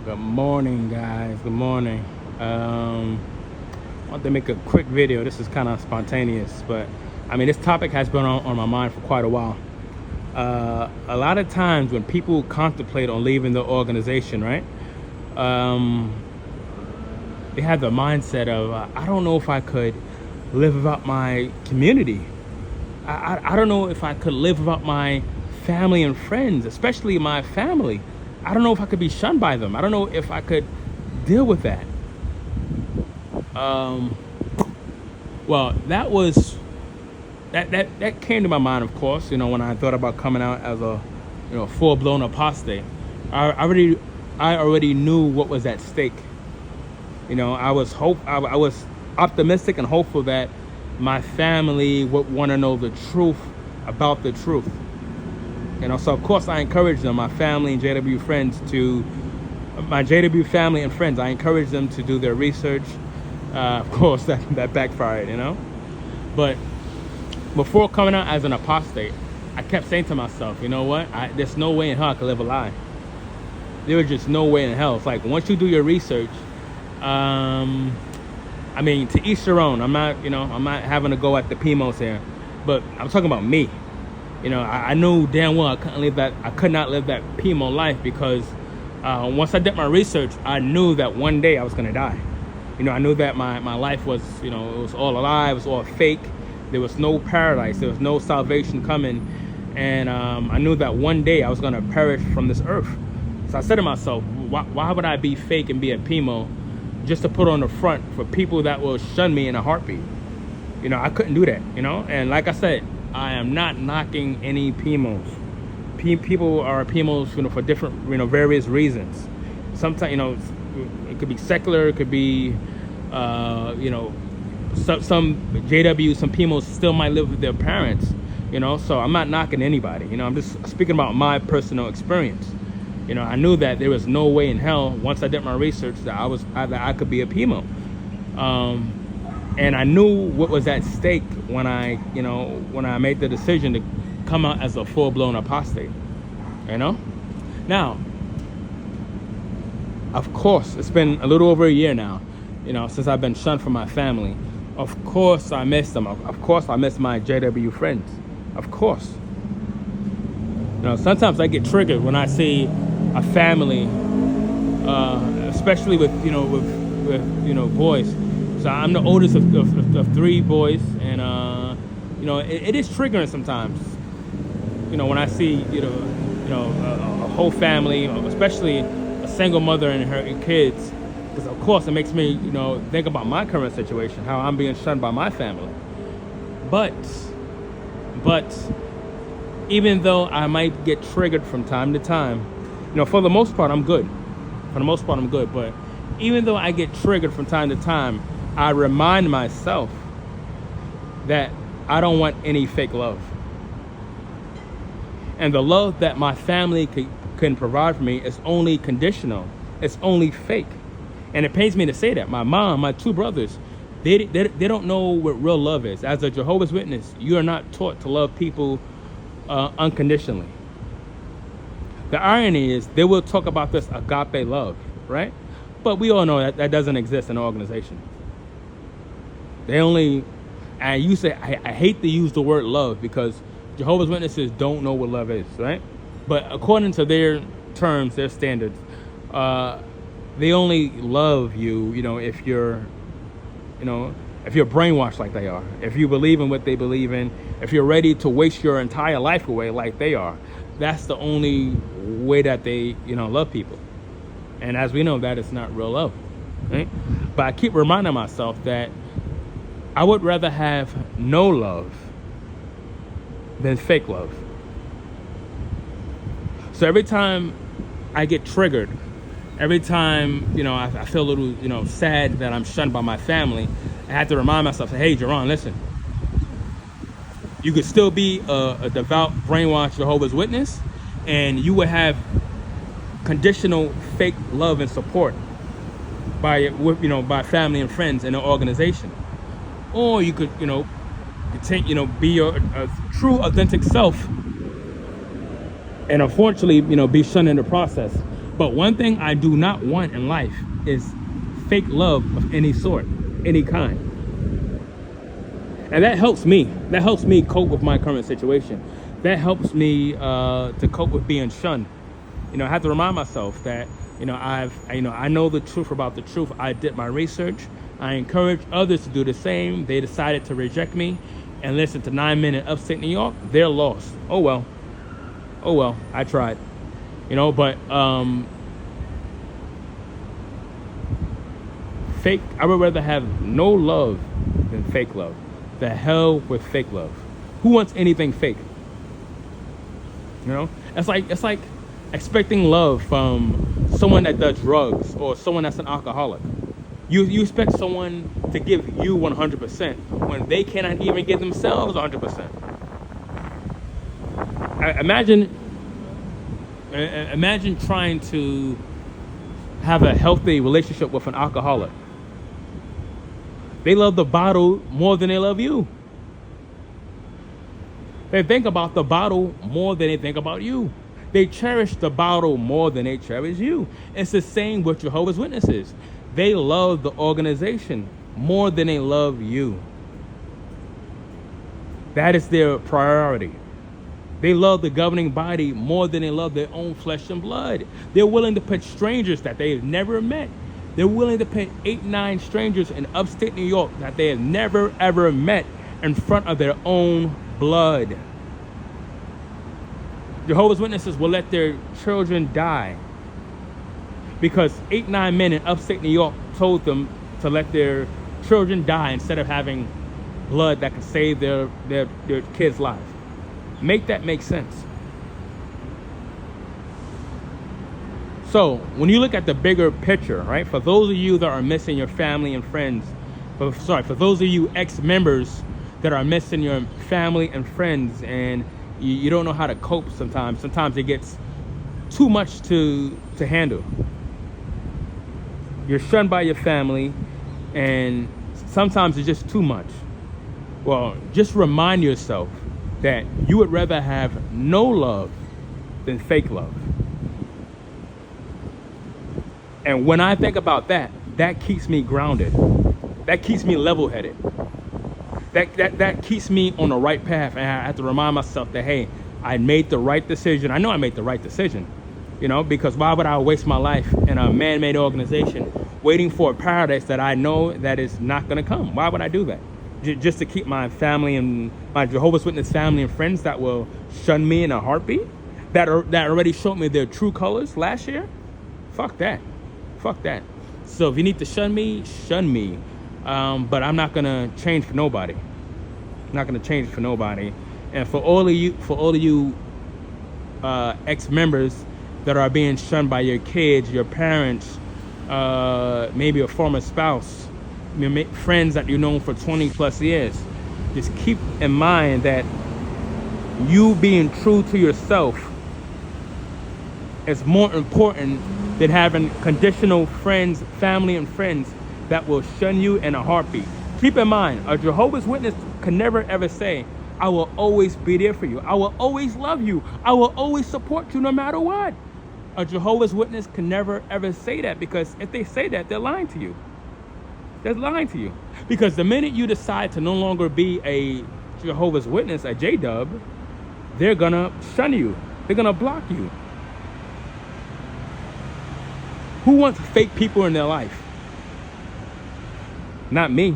Good morning, guys. Good morning. I want to make a quick video. This is kind of spontaneous, but I mean, this topic has been on my mind for quite a while. A lot of times when people contemplate on leaving the organization, right? They have the mindset of, I don't know if I could live without my community. I don't know if I could live without my family and friends, especially my family. I don't know if I could be shunned by them. I don't know if I could deal with that. Well, that came to my mind, of course, when I thought about coming out as a full-blown apostate. I already knew what was at stake. I was optimistic and hopeful that my family would want to know the truth about the truth. So of course I encourage them, my family and JW family and friends, I encourage them to do their research. Of course that backfired, But before coming out as an apostate, I kept saying to myself, you know what? There's no way in hell I could live a lie. There was just no way in hell. It's like once you do your research, I mean, to each their own. I'm not having to go at the PMOs here, but I'm talking about me. I knew damn well I could not live that PMO life because once I did my research, I knew that one day I was gonna die. I knew that my life was, it was all a lie, it was all fake. There was no paradise, there was no salvation coming, and I knew that one day I was gonna perish from this earth. So I said to myself, why would I be fake and be a PMO just to put on the front for people that will shun me in a heartbeat? I couldn't do that. And like I said, I am not knocking any PMOs. People are PMOs, for different, various reasons. Sometimes, it could be secular, it could be, some JW, some PMOs still might live with their parents, so I'm not knocking anybody. I'm just speaking about my personal experience. I knew that there was no way in hell, once I did my research, that I could be a PMO. And I knew what was at stake when I made the decision to come out as a full-blown apostate. Now, of course, it's been a little over a year now, since I've been shunned from my family. Of course, I miss them. Of course, I miss my JW friends. Of course. Sometimes I get triggered when I see a family, especially with boys. So I'm the oldest of three boys, and it is triggering sometimes. When I see a whole family, especially a single mother and her kids, because of course it makes me think about my current situation, how I'm being shunned by my family. But even though I might get triggered from time to time, for the most part I'm good. But even though I get triggered from time to time, I remind myself that I don't want any fake love. And the love that my family can provide for me is only conditional. It's only fake. And it pains me to say that. My mom, my two brothers, they don't know what real love is. As a Jehovah's Witness, you are not taught to love people unconditionally. The irony is they will talk about this agape love, right? But we all know that doesn't exist in an organization. I hate to use the word love because Jehovah's Witnesses don't know what love is, right? But according to their terms, their standards, they only love you, if you're brainwashed like they are, if you believe in what they believe in, if you're ready to waste your entire life away like they are. That's the only way that they, love people. And as we know, that is not real love, right? But I keep reminding myself that I would rather have no love than fake love. So every time I get triggered, every time, I feel a little, sad that I'm shunned by my family, I have to remind myself, hey, Jerron, listen. You could still be a devout, brainwashed Jehovah's Witness, and you would have conditional fake love and support by family and friends in an organization. Or you could, be your true, authentic self, and unfortunately, be shunned in the process. But one thing I do not want in life is fake love of any sort, any kind. And that helps me. That helps me cope with my current situation. That helps me to cope with being shunned. You know, I have to remind myself that, I know the truth about the truth. I did my research. I encourage others to do the same. They decided to reject me and listen to 9 Men in Upstate New York. They're lost. Oh well, I tried. But fake, I would rather have no love than fake love. The hell with fake love. Who wants anything fake? It's like expecting love from someone that does drugs or someone that's an alcoholic. You expect someone to give you 100% when they cannot even give themselves 100%. Imagine trying to have a healthy relationship with an alcoholic. They love the bottle more than they love you. They think about the bottle more than they think about you. They cherish the bottle more than they cherish you. It's the same with Jehovah's Witnesses. They love the organization more than they love you. That is their priority. They love the governing body more than they love their own flesh and blood. They're willing to put strangers that they've never met. They're willing to put 8-9 strangers in upstate New York that they have never ever met in front of their own blood. Jehovah's Witnesses will let their children die because 8-9 men in upstate New York told them to let their children die instead of having blood that can save their kids' lives. Make that make sense. So when you look at the bigger picture, right, for those of you that are missing your family and friends, for those of you ex-members that are missing your family and friends, and you don't know how to cope sometimes it gets too much to handle. You're shunned by your family, and sometimes it's just too much. Well, just remind yourself that you would rather have no love than fake love. And when I think about that, that keeps me grounded. That keeps me level-headed. That keeps me on the right path. And I have to remind myself that, hey, I made the right decision. I know I made the right decision, because why would I waste my life in a man-made organization waiting for a paradise that I know that is not going to come? Why would I do that? Just to keep my family and my Jehovah's Witness family and friends that will shun me in a heartbeat, that already showed me their true colors last year? Fuck that. So if you need to shun me, but I'm not gonna change for nobody. And for all of you ex-members that are being shunned by your kids, your parents, maybe a former spouse, friends that you've known for 20 plus years, just keep in mind that you being true to yourself is more important than having conditional friends, family and friends that will shun you in a heartbeat. Keep in mind, a Jehovah's Witness can never ever say, I will always be there for you. I will always love you. I will always support you no matter what. A Jehovah's Witness can never ever say that, because if they say that, they're lying to you. They're lying to you. Because the minute you decide to no longer be a Jehovah's Witness, a J-Dub, they're gonna shun you. They're gonna block you. Who wants fake people in their life? Not me.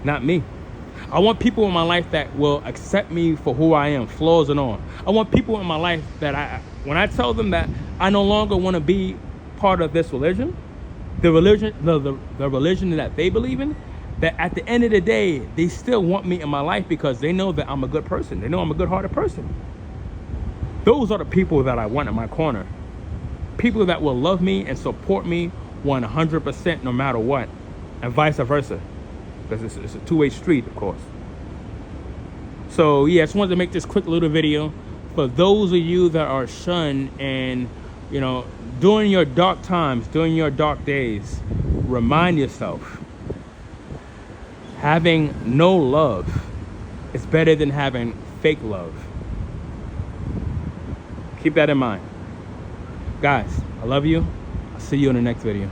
I want people in my life that will accept me for who I am, flaws and all. I want people in my life that when I tell them that I no longer want to be part of this religion, the religion that they believe in, that at the end of the day, they still want me in my life because they know that I'm a good person. They know I'm a good-hearted person. Those are the people that I want in my corner. People that will love me and support me 100% no matter what, and vice versa, because it's a two-way street, of course. So yeah, I just wanted to make this quick little video for those of you that are shunned, and during your dark times, during your dark days, remind yourself, having no love is better than having fake love. Keep that in mind. Guys, I love you. I'll see you in the next video.